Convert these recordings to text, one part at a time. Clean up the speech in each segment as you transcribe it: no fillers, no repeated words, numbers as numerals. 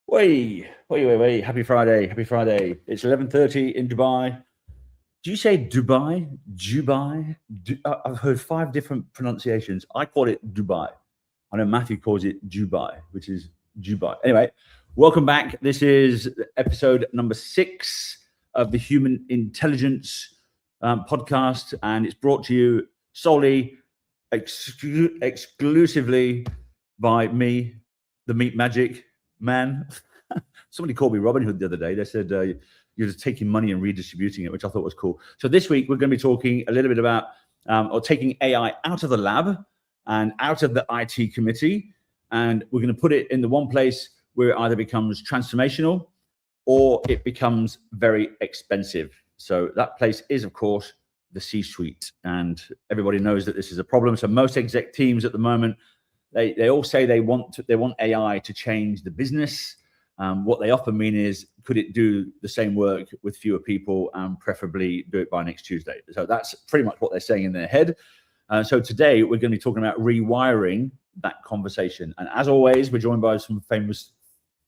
Wait. Happy Friday. It's 11:30 in Dubai. Do you say Dubai? Dubai? I've heard 5 different pronunciations. I call it Dubai. I know Matthew calls it Dubai, which is Dubai. Anyway, welcome back. This is episode number 6 of the Human Intelligence podcast, and it's brought to you solely, exclusively by me, the Meat Magic Man. Somebody called me Robin Hood the other day. They said you're just taking money and redistributing it, which I thought was cool. So this week we're going to be talking a little bit about or taking AI out of the lab and out of the IT committee, and we're going to put it in the one place where it either becomes transformational or it becomes very expensive. So that place is, of course, the C-suite, and everybody knows that this is a problem. So most exec teams at the moment, they all say they want AI to change the business. What they often mean is, could it do the same work with fewer people and preferably do it by next Tuesday? So that's pretty much what they're saying in their head. So today we're going to be talking about rewiring that conversation. And as always, we're joined by some famous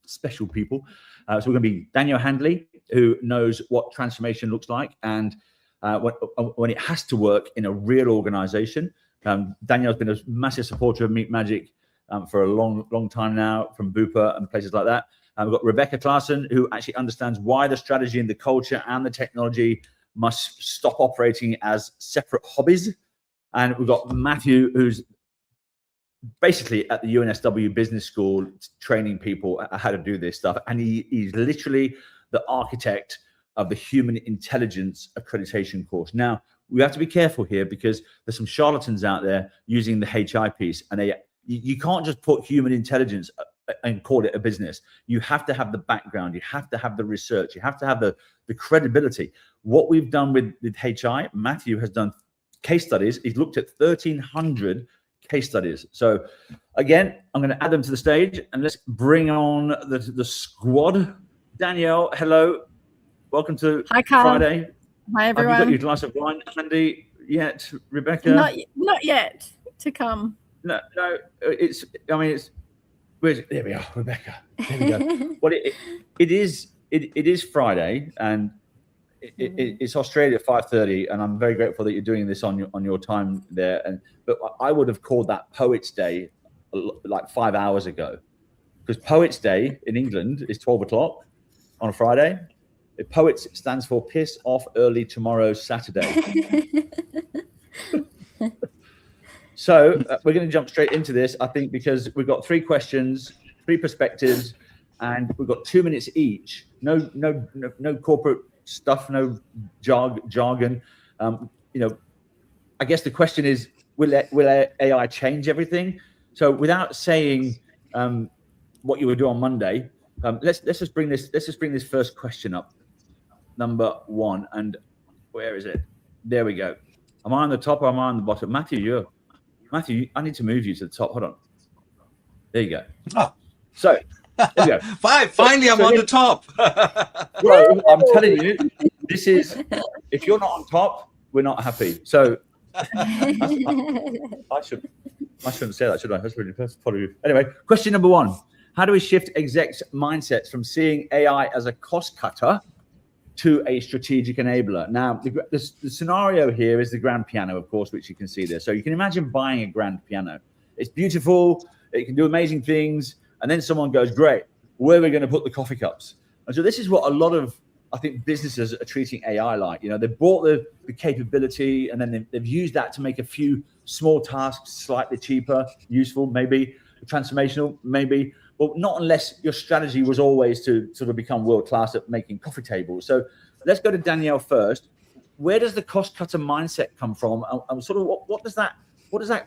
special people. So we're going to be Daniel Handley, who knows what transformation looks like and when it has to work in a real organization. Daniel's been a massive supporter of Meat Magic for a long time now, from Bupa and places like that. We've got Rebecca Clarkson, who actually understands why the strategy and the culture and the technology must stop operating as separate hobbies. And we've got Matthew, who's basically at the UNSW Business School training people how to do this stuff. And he's literally the architect of the Human Intelligence Accreditation course. Now, we have to be careful here because there's some charlatans out there using the HI piece, and you can't just put human intelligence and call it a business. You have to have the background, you have to have the research, you have to have the credibility. What we've done with HI, Matthew has done case studies. He's looked at 1,300 case studies. So again, I'm going to add them to the stage, and let's bring on the squad. Danielle, hello. Welcome to Hi, Carl. Friday. Hi, everyone. Have you got your glass of wine handy yet, Rebecca? Not yet. To come. No. It's. There we are, Rebecca. There we go. Well, it is Friday, and it's Australia 5:30, and I'm very grateful that you're doing this on your time there. But I would have called that Poets' Day like 5 hours ago, because Poets' Day in England is 12 o'clock on a Friday. Poets stands for piss off early tomorrow, Saturday. So we're going to jump straight into this, I think, because we've got 3 questions, 3 perspectives, and we've got 2 minutes each. No corporate stuff, no jargon. I guess the question is, will AI change everything? So without saying what you will do on Monday, let's just bring this first question up. Number 1, and where is it? There we go. Am I on the top or am I on the bottom? Matthew, I need to move you to the top. Hold on. There you go. Oh. So there we go. Finally, I'm on the top. Well, I'm telling you, this is, if you're not on top, we're not happy. So I shouldn't say that, should I? That's really probably. Anyway, question number 1. How do we shift execs' mindsets from seeing AI as a cost cutter to a strategic enabler? Now, the scenario here is the grand piano, of course, which you can see there. So you can imagine buying a grand piano. It's beautiful. It can do amazing things. And then someone goes, great, where are we going to put the coffee cups? And so this is what a lot of, I think, businesses are treating AI like. They bought the capability, and then they've used that to make a few small tasks slightly cheaper, useful, maybe, transformational, maybe. Well, not unless your strategy was always to sort of become world-class at making coffee tables. So let's go to Danielle first. Where does the cost-cutter mindset come from? And sort of what does that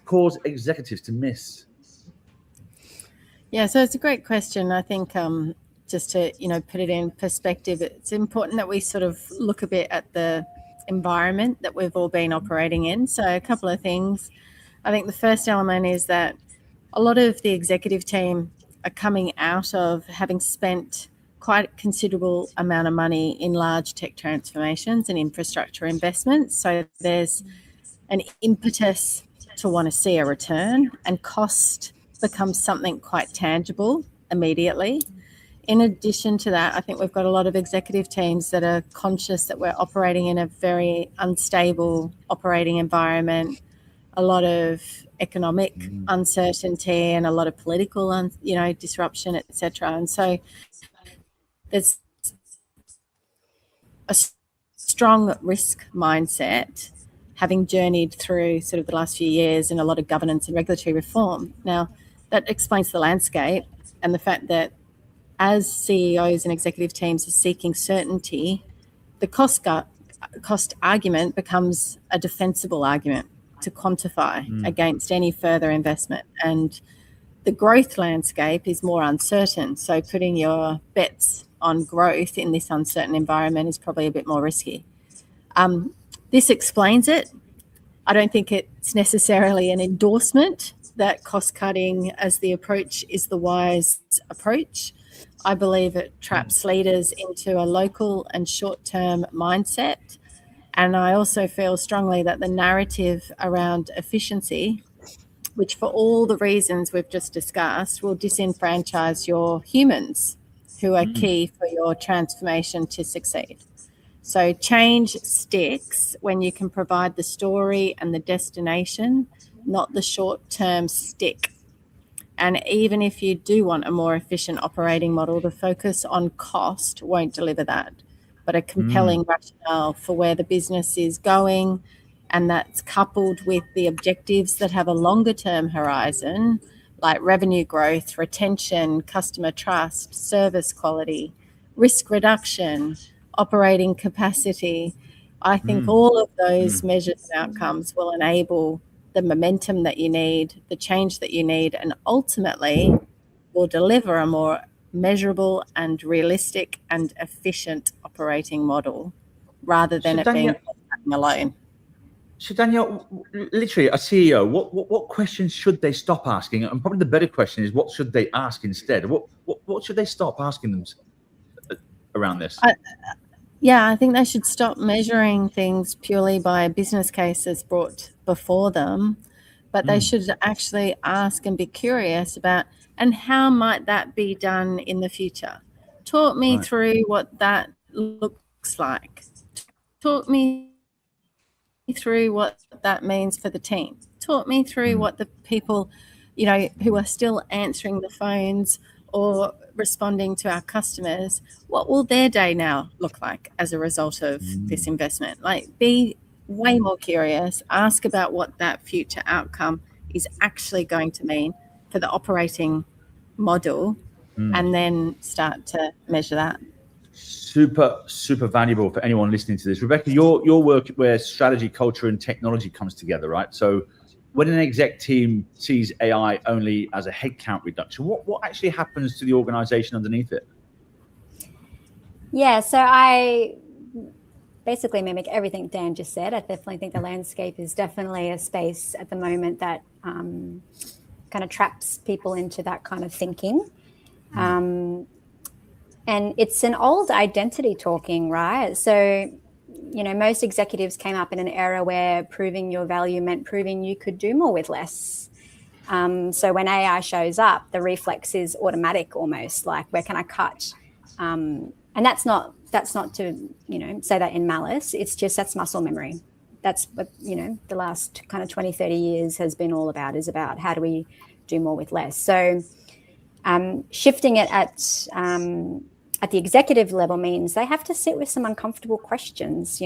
cause executives to miss? Yeah, so it's a great question. I think just to, put it in perspective, it's important that we sort of look a bit at the environment that we've all been operating in. So a couple of things. I think the first element is that a lot of the executive team are coming out of having spent quite a considerable amount of money in large tech transformations and infrastructure investments. So there's an impetus to want to see a return, and cost becomes something quite tangible immediately. in addition to that, I think we've got a lot of executive teams that are conscious that we're operating in a very unstable operating environment, a lot of economic uncertainty and a lot of political, disruption, etc. And so there's a strong risk mindset, having journeyed through sort of the last few years and a lot of governance and regulatory reform. Now, that explains the landscape and the fact that as CEOs and executive teams are seeking certainty, the cost argument becomes a defensible argument to quantify against any further investment. And the growth landscape is more uncertain. So putting your bets on growth in this uncertain environment is probably a bit more risky. This explains it. I don't think it's necessarily an endorsement that cost cutting as the approach is the wise approach. I believe it traps leaders into a local and short-term mindset. And I also feel strongly that the narrative around efficiency, which for all the reasons we've just discussed, will disenfranchise your humans who are key for your transformation to succeed. So change sticks when you can provide the story and the destination, not the short-term stick. And even if you do want a more efficient operating model, the focus on cost won't deliver that, but a compelling rationale for where the business is going, and that's coupled with the objectives that have a longer-term horizon, like revenue growth, retention, customer trust, service quality, risk reduction, operating capacity. I think all of those measures and outcomes will enable the momentum that you need, the change that you need, and ultimately will deliver a more measurable and realistic and efficient operating model rather than it being alone. So Danielle, literally a CEO, what questions should they stop asking? And probably the better question is, what should they ask instead? What should they stop asking them around this? I think they should stop measuring things purely by business cases brought before them, but they should actually ask and be curious about, and how might that be done in the future? Talk me through what that looks like. Talk me through what that means for the team. Talk me through what the people, who are still answering the phones or responding to our customers, what will their day now look like as a result of this investment? Like, be way more curious, ask about what that future outcome is actually going to mean for the operating model, and then start to measure that. Super valuable for anyone listening to this. Rebecca, your work where strategy, culture, and technology comes together, right? So when an exec team sees AI only as a headcount reduction, what actually happens to the organization underneath it? Yeah, so I basically mimic everything Dan just said. I definitely think the landscape is definitely a space at the moment that kind of traps people into that kind of thinking. And it's an old identity talking, right? So, most executives came up in an era where proving your value meant proving you could do more with less. So when AI shows up, the reflex is automatic, almost like, where can I cut? And that's not to, say that in malice. It's just, that's muscle memory. That's what, the last kind of 20, 30 years has been all about, is about how do we do more with less? So shifting it at the executive level means they have to sit with some uncomfortable questions,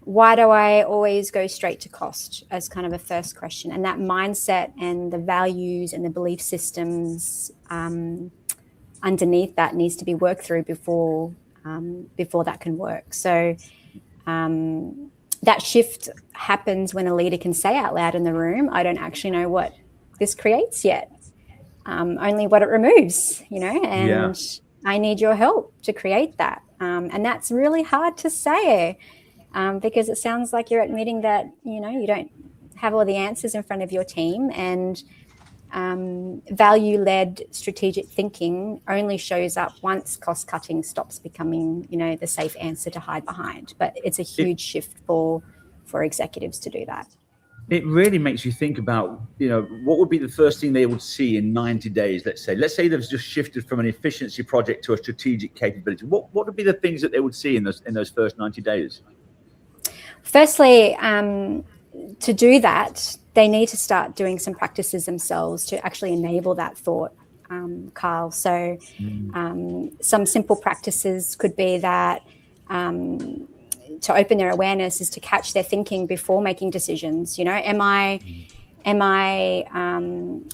why do I always go straight to cost as kind of a first question? And that mindset and the values and the belief systems underneath that needs to be worked through before that can work. So that shift happens when a leader can say out loud in the room, I don't actually know what this creates yet. Only what it removes, and I need your help to create that. And that's really hard to say because it sounds like you're admitting that, you don't have all the answers in front of your team, and value-led strategic thinking only shows up once cost-cutting stops becoming, the safe answer to hide behind. But it's a huge shift for executives to do that. it really makes you think about, what would be the first thing they would see in 90 days, let's say they've just shifted from an efficiency project to a strategic capability. What would be the things that they would see in those first 90 days? Firstly, to do that, they need to start doing some practices themselves to actually enable that thought, Carl. So some simple practices could be that to open their awareness is to catch their thinking before making decisions. Am I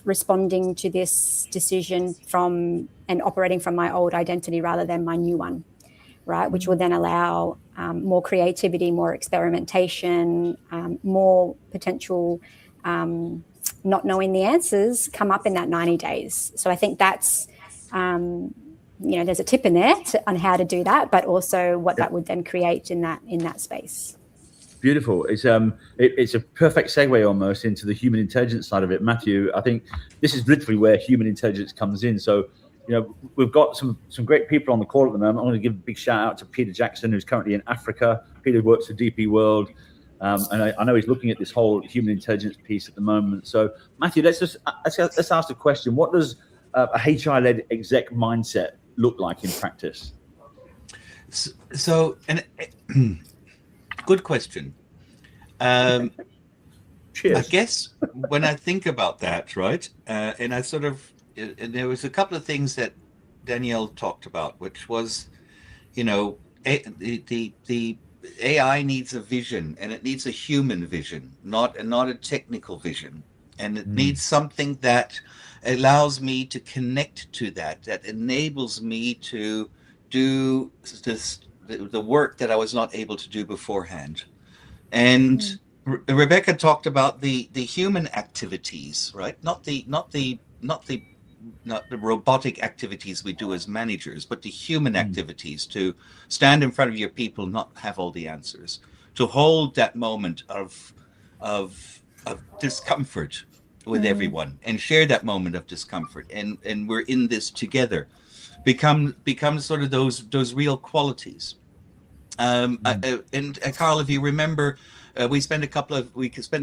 responding to this decision from and operating from my old identity rather than my new one, right? Which will then allow more creativity, more experimentation, more potential not knowing the answers come up in that 90 days. So I think that's, there's a tip in there on how to do that, but also what that would then create in that space. Beautiful. It's a perfect segue almost into the human intelligence side of it. Matthew, I think this is literally where human intelligence comes in. So, we've got some great people on the call at the moment. I'm going to give a big shout out to Peter Jackson, who's currently in Africa. Peter works for DP World. And I know he's looking at this whole human intelligence piece at the moment. So, Matthew, let's ask the question: what does a HR-led exec mindset look like in practice? So, good question. Cheers. I guess when I think about that, right, and there was a couple of things that Danielle talked about, which was, the AI needs a vision, and it needs a human vision, not a technical vision, and it needs something that allows me to connect to that enables me to do the work that I was not able to do beforehand. And Rebecca talked about the human activities, right? Not the robotic activities we do as managers, but the human activities, to stand in front of your people, not have all the answers, to hold that moment of discomfort with everyone and share that moment of discomfort, and we're in this together, become sort of those real qualities. And Carl, if you remember, we could spend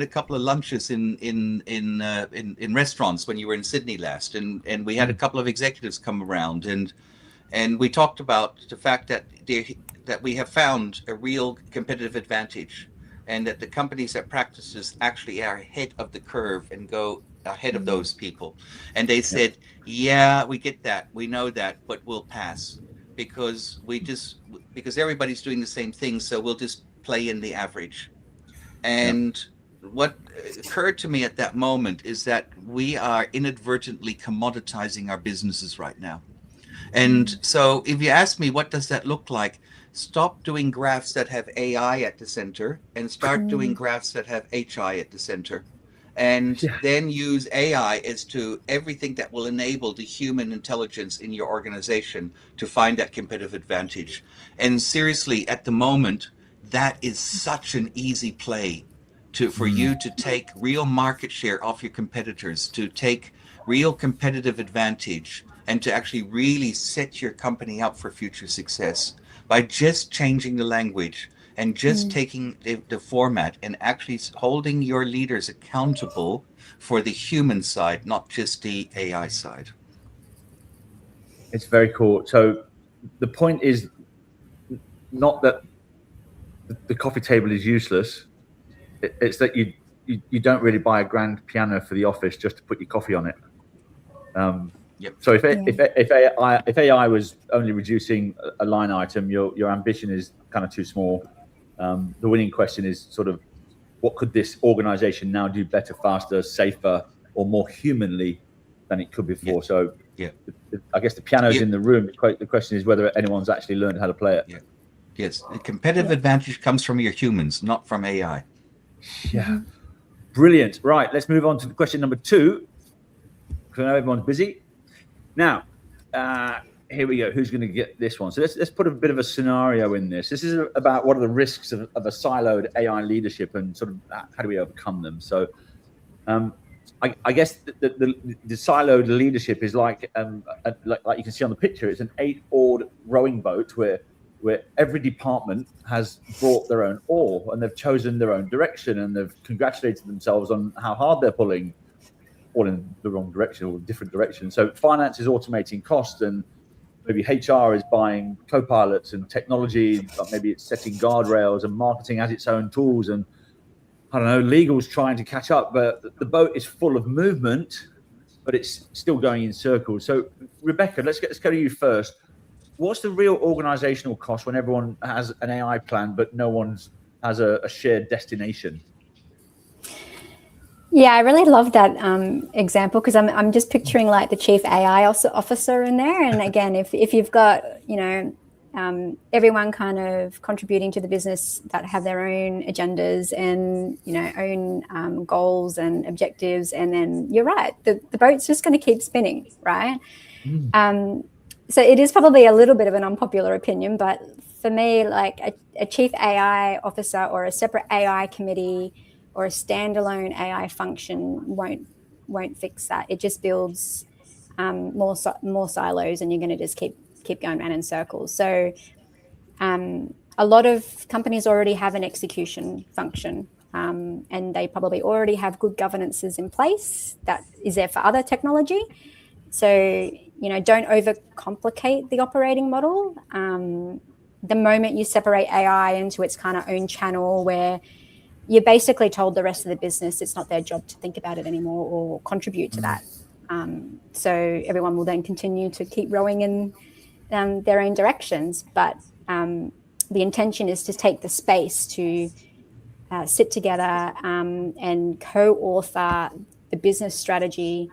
a couple of lunches in restaurants when you were in Sydney last, and we had a couple of executives come around, and we talked about the fact that we have found a real competitive advantage, and that the companies that practice this actually are ahead of the curve and go ahead of those people. And they said, yeah, we get that, we know that, but we'll pass because everybody's doing the same thing, so we'll just play in the average. And what occurred to me at that moment is that we are inadvertently commoditizing our businesses right now. And so if you ask me, what does that look like? Stop doing graphs that have AI at the center and start doing graphs that have HI at the center. And then use AI as to everything that will enable the human intelligence in your organization to find that competitive advantage. And seriously, at the moment, that is such an easy play for you to take real market share off your competitors, to take real competitive advantage, and to actually really set your company up for future success by just changing the language and just taking the format and actually holding your leaders accountable for the human side, not just the AI side. It's very cool. So the point is not that the coffee table is useless. It's that you don't really buy a grand piano for the office just to put your coffee on it. So if AI was only reducing a line item, your ambition is kind of too small. The winning question is sort of, what could this organization now do better, faster, safer, or more humanly than it could before? So I guess the piano's in the room. The question is whether anyone's actually learned how to play it. Yes, the competitive advantage comes from your humans, not from AI. Yeah, brilliant. Right, let's move on to question number 2, because I know everyone's busy. Now, here we go. Who's going to get this one? So let's put a bit of a scenario in this. This is about what are the risks of a siloed AI leadership, and sort of how do we overcome them. So I guess the siloed leadership is like you can see on the picture, it's an 8-oared rowing boat where where every department has brought their own oar and they've chosen their own direction and they've congratulated themselves on how hard they're pulling, all in the wrong direction or different direction. So finance is automating costs, and maybe HR is buying co-pilots and technology, but maybe it's setting guardrails, and marketing has its own tools, and I don't know, legal's trying to catch up, but the boat is full of movement, but it's still going in circles. So Rebecca, let's go to you first. What's the real organizational cost when everyone has an AI plan, but no one's has a shared destination? Yeah, I really love that example, because I'm just picturing like the chief AI officer in there. And again, if you've got, everyone kind of contributing to the business that have their own agendas and, own goals and objectives, and then you're right, the boat's just going to keep spinning, right? So it is probably a little bit of an unpopular opinion, but for me, like a chief AI officer or a separate AI committee or a standalone AI function won't fix that. It just builds more silos, and you're going to just keep going around in circles. So a lot of companies already have an execution function, and they probably already have good governances in place that is there for other technology. So, don't overcomplicate the operating model. The moment you separate AI into its kind of own channel, where you're basically told the rest of the business it's not their job to think about it anymore or contribute to that. So everyone will then continue to keep rowing in their own directions. But the intention is to take the space to sit together and co-author the business strategy,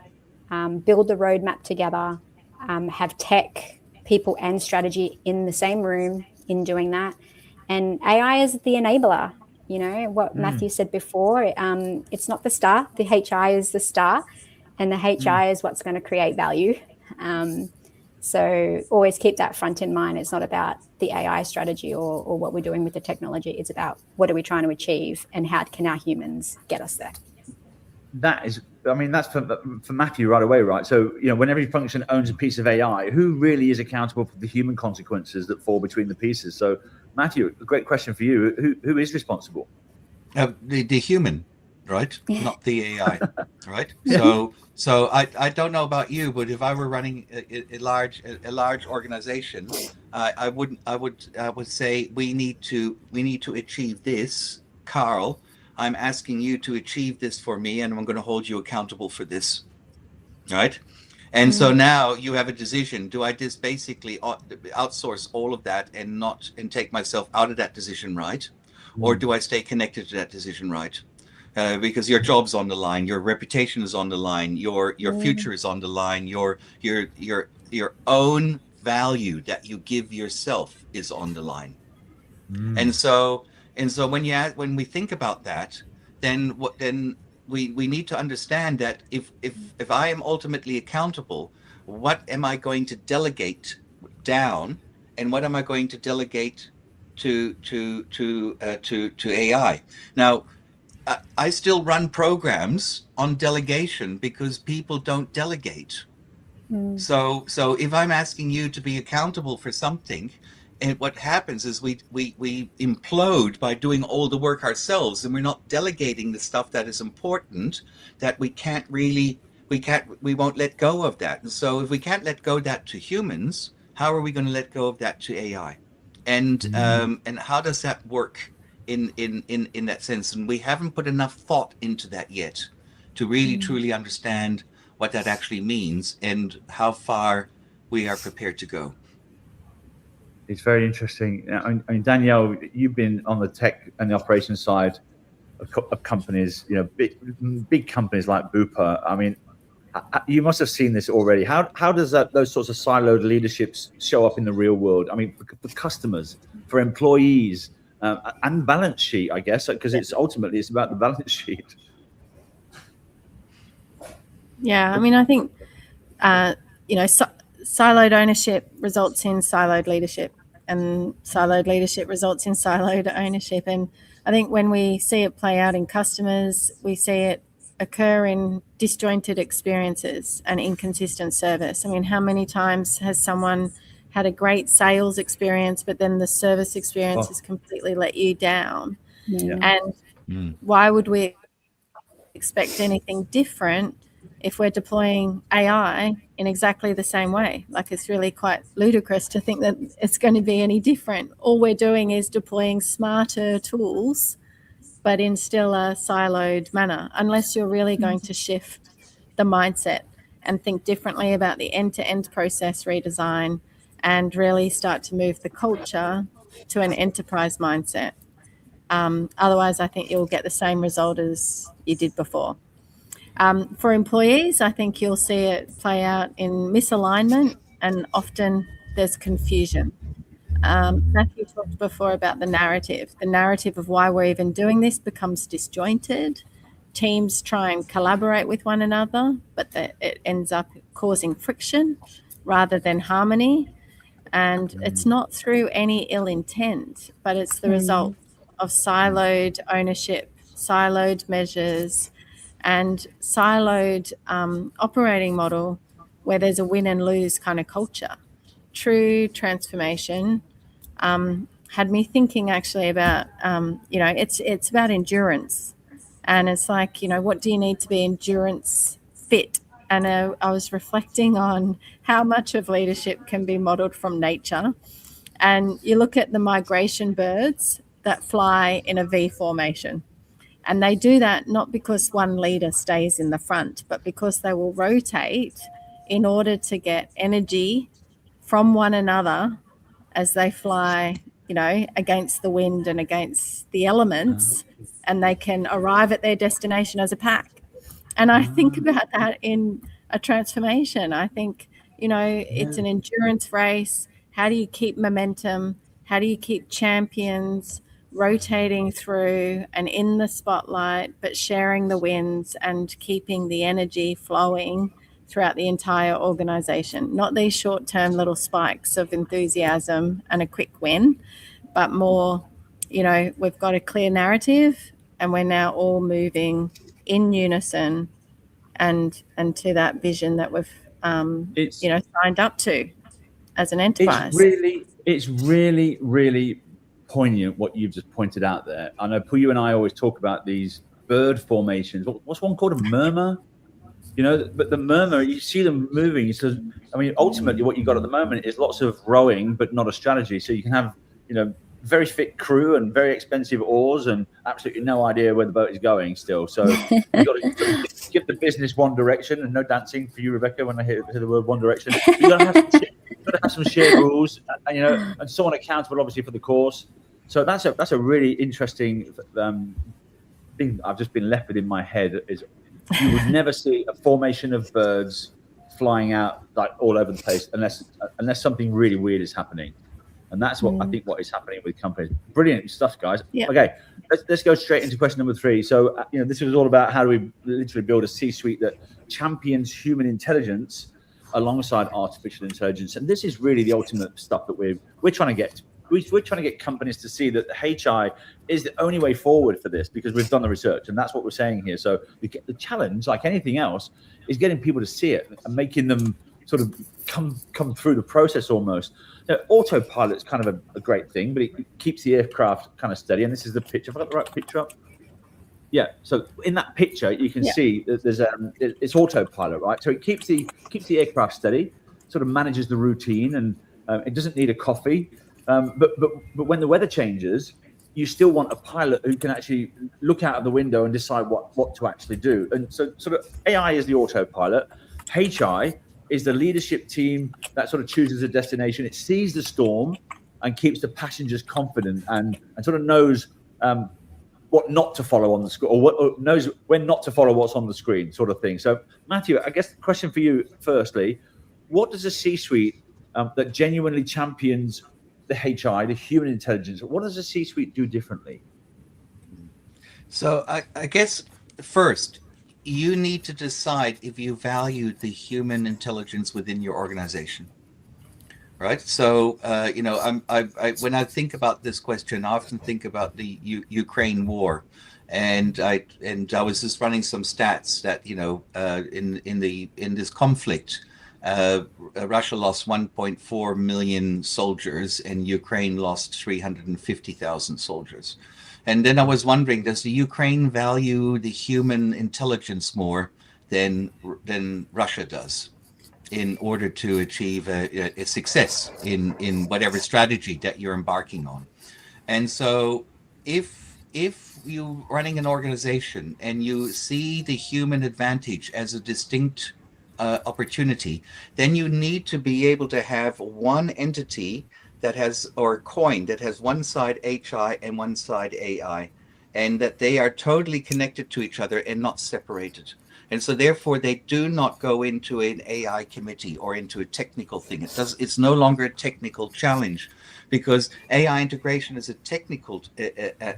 build the roadmap together, have tech, people and strategy in the same room in doing that. And AI is the enabler. What Matthew said before, it's not the star. The HI is the star, and the HI is what's going to create value. So always keep that front in mind. It's not about the AI strategy or what we're doing with the technology. It's about what are we trying to achieve and how can our humans get us there. That's for Matthew right away, right? So, when every function owns a piece of AI, who really is accountable for the human consequences that fall between the pieces? So, Matthew, a great question for you. Who is responsible? The human, right? Yeah. Not the AI, right? Yeah. So I don't know about you, but if I were running a large organization, I would say we need to achieve this, Carl. I'm asking you to achieve this for me, and I'm going to hold you accountable for this, right? And so now you have a decision. Do I just basically outsource all of that and take myself out of that decision, right? Or do I stay connected to that decision, right? Because your job's on the line, your reputation is on the line, your future is on the line, your own value that you give yourself is on the line. And so when we think about that, then we need to understand that if I am ultimately accountable, what am I going to delegate down, and what am I going to delegate to AI? Now, I still run programs on delegation because people don't delegate. So if I'm asking you to be accountable for something, and what happens is we implode by doing all the work ourselves, and we're not delegating the stuff that is important, that we won't let go of that. And so if we can't let go of that to humans, how are we going to let go of that to AI? And how does that work in that sense? And we haven't put enough thought into that yet to really truly understand what that actually means and how far we are prepared to go. It's very interesting. I mean, Danielle, you've been on the tech and the operations side of companies, big companies like Bupa. I mean, you must have seen this already. How does those sorts of siloed leaderships show up in the real world? I mean, for customers, for employees, and balance sheet, I guess, because it's about the balance sheet. Yeah, I mean, I think siloed ownership results in siloed leadership, and siloed leadership results in siloed ownership. And I think when we see it play out in customers, we see it occur in disjointed experiences and inconsistent service. I mean, how many times has someone had a great sales experience, but then the service experience has completely let you down. And why would we expect anything different if we're deploying AI in exactly the same way? Like, it's really quite ludicrous to think that it's going to be any different. All we're doing is deploying smarter tools, but in still a siloed manner, unless you're really going to shift the mindset and think differently about the end-to-end process redesign and really start to move the culture to an enterprise mindset. Otherwise, I think you'll get the same result as you did before. For employees, I think you'll see it play out in misalignment, and often there's confusion. Matthew talked before about the narrative. The narrative of why we're even doing this becomes disjointed. Teams try and collaborate with one another, but it ends up causing friction rather than harmony. And it's not through any ill intent, but it's the result of siloed ownership, siloed measures, and siloed operating model where there's a win and lose kind of culture. True transformation had me thinking actually about, it's about endurance. And it's like, what do you need to be endurance fit? And I was reflecting on how much of leadership can be modeled from nature. And you look at the migration birds that fly in a V formation. And they do that not because one leader stays in the front, but because they will rotate in order to get energy from one another as they fly, against the wind and against the elements, and they can arrive at their destination as a pack. And I think about that in a transformation. I think, it's an endurance race. How do you keep momentum? How do you keep champions rotating through and in the spotlight, but sharing the wins and keeping the energy flowing throughout the entire organization? Not these short-term little spikes of enthusiasm and a quick win, but more, we've got a clear narrative and we're now all moving in unison and to that vision that we've signed up to as an enterprise. It's really poignant what you've just pointed out there. I know Puyu and I always talk about these bird formations. What's one called? A murmur? But the murmur, you see them moving. So, ultimately what you've got at the moment is lots of rowing, but not a strategy. So you can have, very fit crew and very expensive oars and absolutely no idea where the boat is going still. So you've got to give the business one direction, and no dancing for you, Rebecca, when I hear the word one direction. You've got to have some shared rules, and someone accountable, obviously, for the course. So that's a really interesting thing I've just been left with in my head is you would never see a formation of birds flying out like all over the place unless something really weird is happening. And that's what I think what is happening with companies. Brilliant stuff, guys. Yeah. Okay, let's go straight into question number 3. So, this was all about how do we literally build a C-suite that champions human intelligence alongside artificial intelligence. And this is really the ultimate stuff that we're trying to get. We're trying to get companies to see that the HI is the only way forward for this because we've done the research, and that's what we're saying here. So the challenge, like anything else, is getting people to see it and making them sort of come through the process almost. Now, autopilot is kind of a great thing, but it keeps the aircraft kind of steady. And this is the picture. Have I got the right picture up? Yeah. So in that picture, you can see that there's it's autopilot, right? So it keeps the aircraft steady, sort of manages the routine, and it doesn't need a coffee. But when the weather changes, you still want a pilot who can actually look out of the window and decide what to actually do. And so sort of AI is the autopilot. HI is the leadership team that sort of chooses a destination. It sees the storm and keeps the passengers confident and sort of knows what not to follow on the screen, or knows when not to follow what's on the screen, sort of thing. So, Matthew, I guess the question for you, firstly, what does a C-suite that genuinely champions the HI, the human intelligence, what does a C-suite do differently? So I guess first, you need to decide if you value the human intelligence within your organization, right? So, when I think about this question, I often think about the Ukraine war, and I was just running some stats that in this conflict, Russia lost 1.4 million soldiers and Ukraine lost 350,000 soldiers. And then I was wondering, does the Ukraine value the human intelligence more than Russia does in order to achieve a success in whatever strategy that you're embarking on? And so if you running an organization and you see the human advantage as a distinct opportunity, then you need to be able to have one entity that has, or coin that has one side HI and one side AI, and that they are totally connected to each other and not separated. And so therefore they do not go into an AI committee or into a technical thing. It's no longer a technical challenge, because AI integration is a technical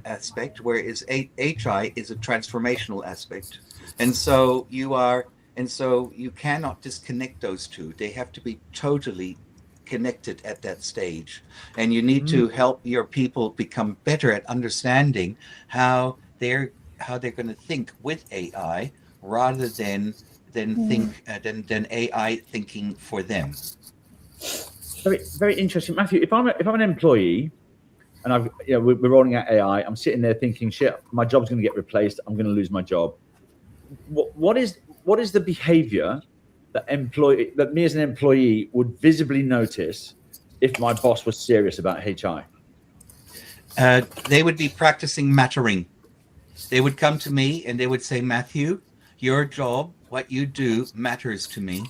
aspect, whereas HI is a transformational aspect. And so you cannot disconnect those two. They have to be totally connected at that stage. And you need to help your people become better at understanding how they're going to think with AI rather than AI thinking for them. Very, very interesting, Matthew. If I'm an employee and we're rolling out AI, I'm sitting there thinking, shit, my job's going to get replaced. I'm going to lose my job. What is the behavior that me as an employee would visibly notice if my boss was serious about HI? They would be practicing mattering. They would come to me and they would say, Matthew, your job, what you do matters to me.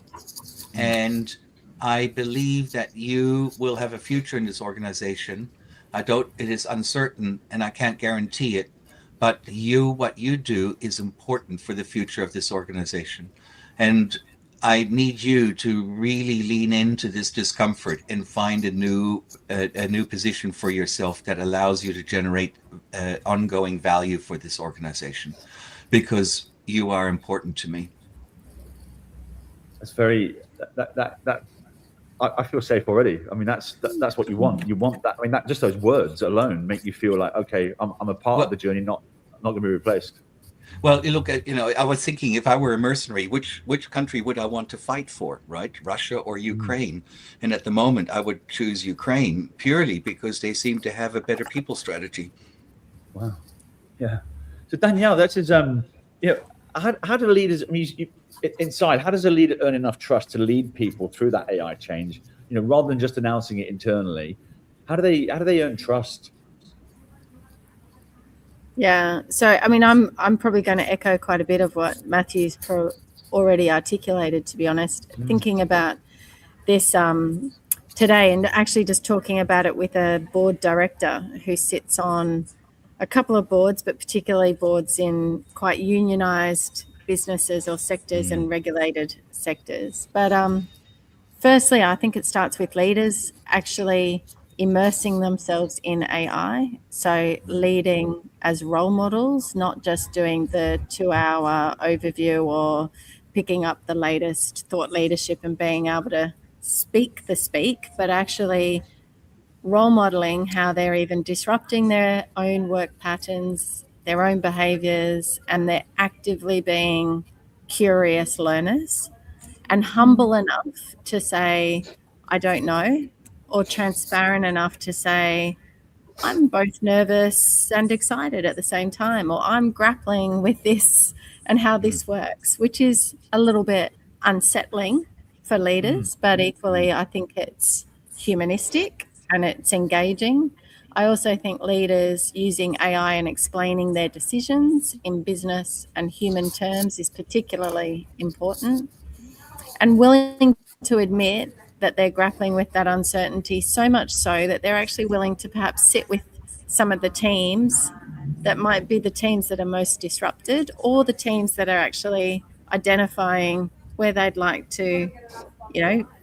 And I believe that you will have a future in this organization. It is uncertain and I can't guarantee it, but what you do is important for the future of this organization. And I need you to really lean into this discomfort and find a new position for yourself that allows you to generate ongoing value for this organization, because you are important to me. That's very I feel safe already. I mean, that's what you want. You want that. I mean, just those words alone make you feel like, okay, I'm a part of the journey, not going to be replaced. Well, you look at, I was thinking, if I were a mercenary, which country would I want to fight for, right? Russia or Ukraine? And at the moment, I would choose Ukraine purely because they seem to have a better people strategy. Wow. Yeah. So Danielle, that is, how do leaders, inside, how does a leader earn enough trust to lead people through that AI change? Rather than just announcing it internally, how do they earn trust? Yeah. So, I mean, I'm probably going to echo quite a bit of what Matthew's already articulated, to be honest. Thinking about this today, and actually just talking about it with a board director who sits on a couple of boards, but particularly boards in quite unionized businesses or sectors and regulated sectors. But firstly, I think it starts with leaders actually immersing themselves in AI. So leading as role models, not just doing the 2-hour overview or picking up the latest thought leadership and being able to speak the speak, but actually role modeling how they're even disrupting their own work patterns, their own behaviors, and they're actively being curious learners and humble enough to say, I don't know, or transparent enough to say, I'm both nervous and excited at the same time, or I'm grappling with this and how this works, which is a little bit unsettling for leaders, but equally I think it's humanistic and it's engaging. I also think leaders using AI and explaining their decisions in business and human terms is particularly important, and willing to admit that they're grappling with that uncertainty, so much so that they're actually willing to perhaps sit with some of the teams that might be the teams that are most disrupted, or the teams that are actually identifying where they'd like to,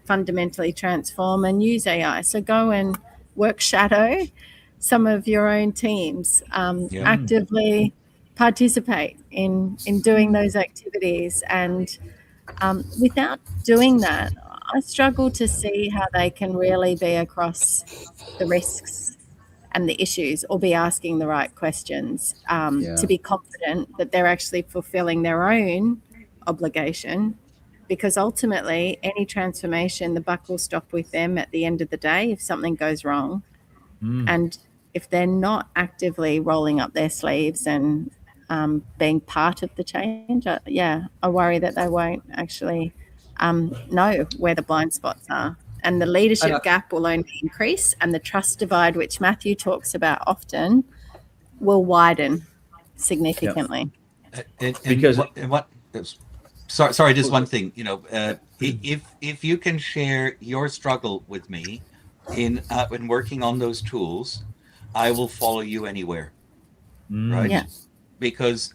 fundamentally transform and use AI. So go and work shadow some of your own teams, actively participate in doing those activities. And without doing that, I struggle to see how they can really be across the risks and the issues, or be asking the right questions to be confident that they're actually fulfilling their own obligation because ultimately any transformation, the buck will stop with them at the end of the day if something goes wrong. And if they're not actively rolling up their sleeves and being part of the change, I worry that they won't actually know where the blind spots are. And the leadership gap will only increase, and the trust divide, which Matthew talks about often, will widen significantly. Sorry, just one thing. If you can share your struggle with me in working on those tools, I will follow you anywhere, right? Yeah. Because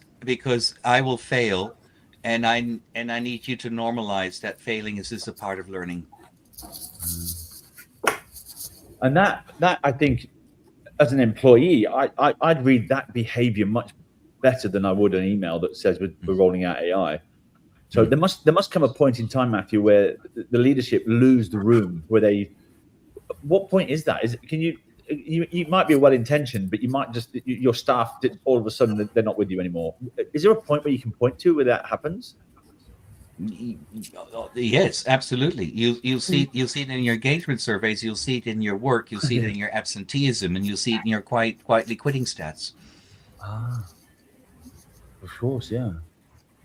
I will fail, and I need you to normalize that failing is just a part of learning. And that I think, as an employee, I'd read that behavior much better than I would an email that says we're rolling out AI. So there must come a point in time, Matthew, where the leadership lose the room. What point is that? You might be well intentioned, but you might just your staff all of a sudden they're not with you anymore. Is there a point where you can point to where that happens? Yes, absolutely. You'll see it in your engagement surveys. You'll see it in your work. You'll see it in your absenteeism, and you'll see it in your quietly quitting stats. Of course, yeah.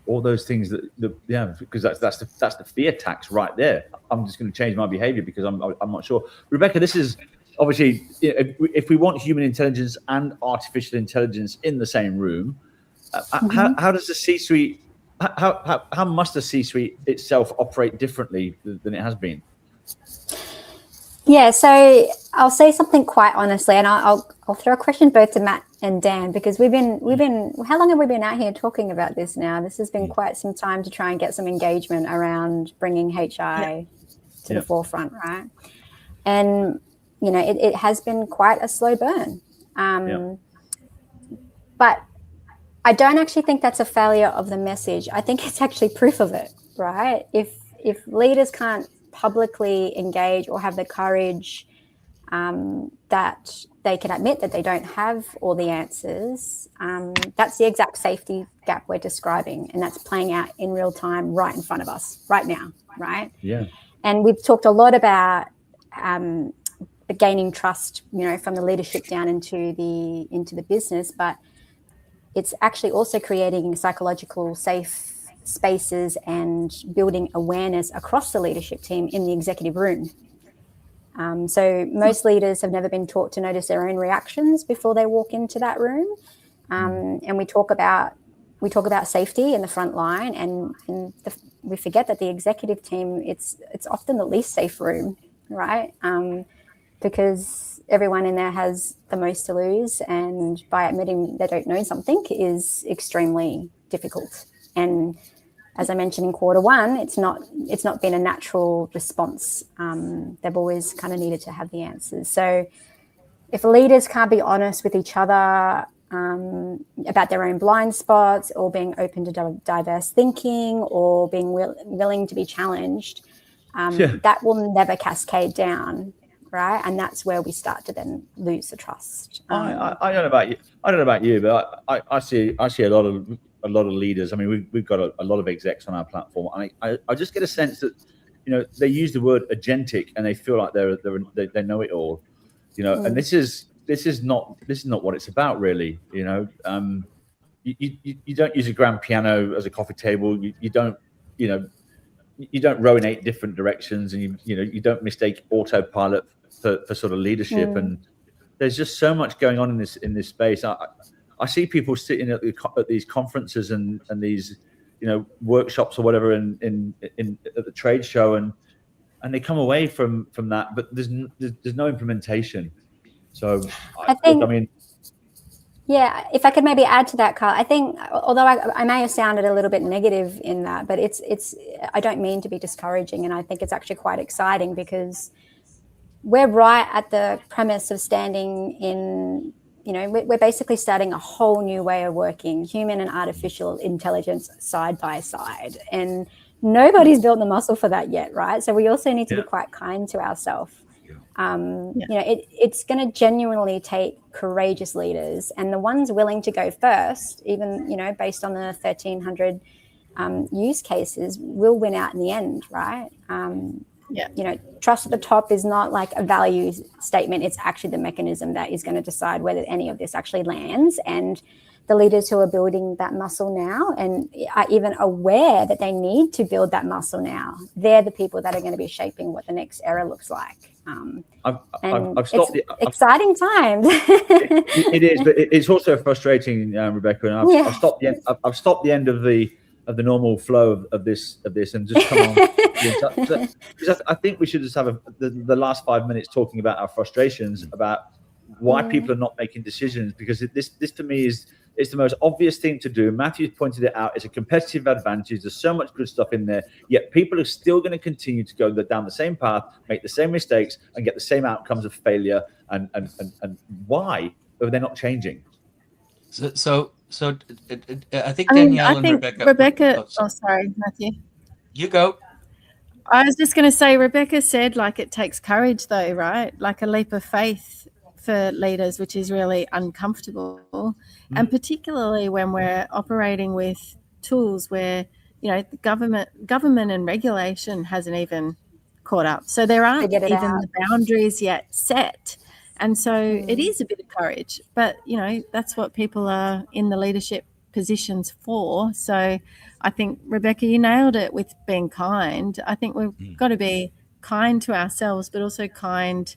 All those things because that's the fear tax right there. I'm just going to change my behavior because I'm not sure. Rebecca, this is obviously, if we want human intelligence and artificial intelligence in the same room, how does the C-suite? How must the C-suite itself operate differently than it has been? Yeah, so I'll say something quite honestly, and I'll throw a question both to Matt and Dan, because we've been how long have we been out here talking about this now? This has been quite some time to try and get some engagement around bringing HI to the forefront, right? And it has been quite a slow burn, but I don't actually think that's a failure of the message. I think it's actually proof of it, right? If leaders can't publicly engage or have the courage that they can admit that they don't have all the answers, that's the exact safety gap we're describing, and that's playing out in real time right in front of us right now, right? Yeah. And we've talked a lot about gaining trust, from the leadership down into the business, but it's actually also creating psychological safe spaces and building awareness across the leadership team in the executive room. So most leaders have never been taught to notice their own reactions before they walk into that room. And we talk about safety in the front line, and we forget that the executive team, it's often the least safe room, right? Because everyone in there has the most to lose, and by admitting they don't know something is extremely difficult. And as I mentioned in quarter one, it's not been a natural response. They've always kind of needed to have the answers. So if leaders can't be honest with each other about their own blind spots, or being open to diverse thinking, or being willing to be challenged, that will never cascade down. Right, and that's where we start to then lose the trust. I don't know about you. I don't know about you, but I see a lot of leaders. I mean, we've got a lot of execs on our platform, and I just get a sense that they use the word agentic, and they feel like they know it all, And this is not what it's about, really. You don't use a grand piano as a coffee table. You don't row in 8 different directions, and you don't mistake autopilot for sort of leadership. And there's just so much going on in this space. I see people sitting at these conferences and these workshops or whatever in at the trade show, and they come away from that, but there's no implementation. So I mean. Yeah, if I could maybe add to that, Carl, I think, although I may have sounded a little bit negative in that, but it's I don't mean to be discouraging, and I think it's actually quite exciting, because we're right at the premise of standing in, we're basically starting a whole new way of working, human and artificial intelligence side by side, and nobody's built the muscle for that yet, right? So we also need to be quite kind to ourselves. It's going to genuinely take courageous leaders, and the ones willing to go first, even based on the 1,300 use cases will win out in the end, right? Yeah. You know, trust at the top is not like a value statement. It's actually the mechanism that is going to decide whether any of this actually lands. And the leaders who are building that muscle now and are even aware that they need to build that muscle now, they're the people that are going to be shaping what the next era looks like. I've stopped it's exciting times. it is, but it's also frustrating, Rebecca. And I've stopped the end. I've stopped the end of the normal flow of this, and just come on. Because I think we should just have the last 5 minutes talking about our frustrations about why people are not making decisions. Because this to me it's the most obvious thing to do. Matthew's pointed it out. It's a competitive advantage. There's so much good stuff in there. Yet people are still going to continue to go down the same path, make the same mistakes, and get the same outcomes of failure. And why are they not changing? So I think Danielle and Rebecca. Oh, sorry, Matthew. You go. I was just going to say, Rebecca said, like, it takes courage, though, right? Like a leap of faith for leaders, which is really uncomfortable. And particularly when we're operating with tools where, you know, the government and regulation hasn't even caught up. So there aren't even the boundaries yet set. And so it is a bit of courage. But, you know, that's what people are in the leadership positions for. So I think, Rebecca, you nailed it with being kind. I think we've got to be kind to ourselves, but also kind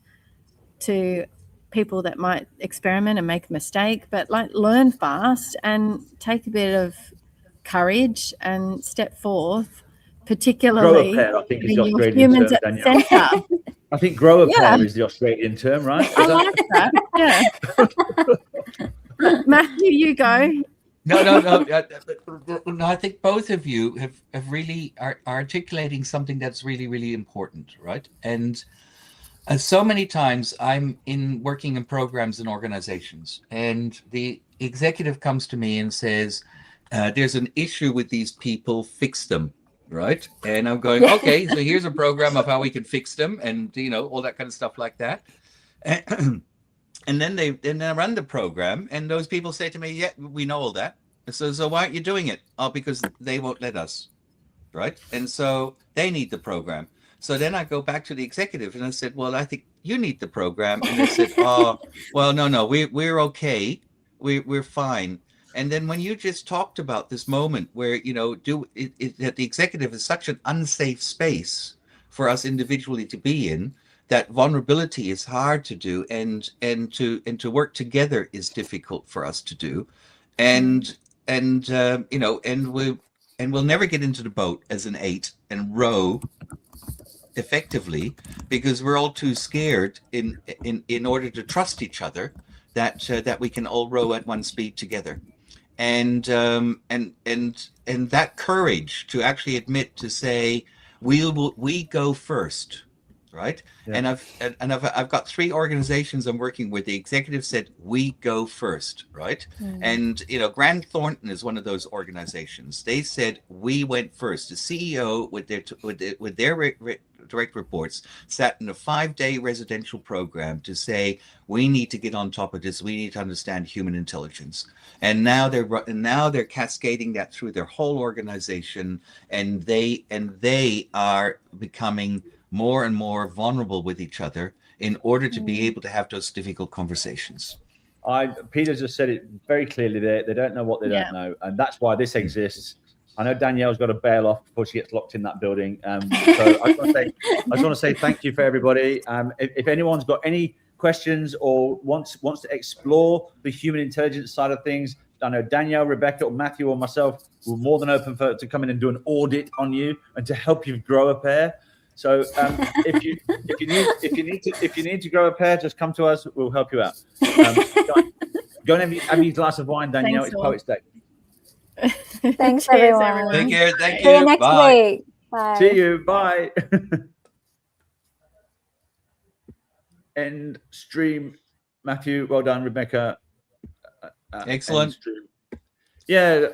to people that might experiment and make a mistake, but like learn fast and take a bit of courage and step forth, particularly grow a pair, I think, is the your Australian humans term, at the Danielle. centre. I think grow a pair is the Australian term, right? I like that. Yeah. Matthew, you go. No. I think both of you have really are articulating something that's really, really important, right? And so many times I'm working in programs and organizations, and the executive comes to me and says, there's an issue with these people, fix them, right? And I'm going, okay, so here's a program of how we can fix them, and, you know, all that kind of stuff like that. And then I run the program, and those people say to me, yeah, we know all that. So why aren't you doing it? Oh, because they won't let us, right? And so they need the program. So then I go back to the executive and I said, well, I think you need the program. And they said, oh, well, no, we're okay. We're fine. And then when you just talked about this moment where, you know, that the executive is such an unsafe space for us individually to be in, that vulnerability is hard to do, and to work together is difficult for us to do. And you know, and we'll never get into the boat as an 8 and row effectively, because we're all too scared in order to trust each other that we can all row at one speed together. And that courage to actually admit, to say we go first, right? Yeah. And I've got 3 organizations I'm working with. The executive said we go first, right? And you know, Grant Thornton is one of those organizations. They said we went first. The CEO with their direct reports sat in a 5-day residential program to say we need to get on top of this. We need to understand human intelligence. And now they're cascading that through their whole organization, and they are becoming more and more vulnerable with each other in order to be able to have those difficult conversations. Peter just said it very clearly there. They don't know what they don't know, and that's why this exists. I know Danielle's got to bail off before she gets locked in that building. So I just want to say thank you for everybody. If anyone's got any questions or wants to explore the human intelligence side of things, I know Danielle, Rebecca, or Matthew, or myself, we're more than open to come in and do an audit on you and to help you grow a pair. So if you need to grow a pair, just come to us. We'll help you out. Go and have your glass of wine, Danielle. It's Poets Day. Thanks, everyone. Take care. Thank you. See you next Bye. week. Bye. See you. Bye. End stream. Matthew, well done. Rebecca. Excellent. Yeah.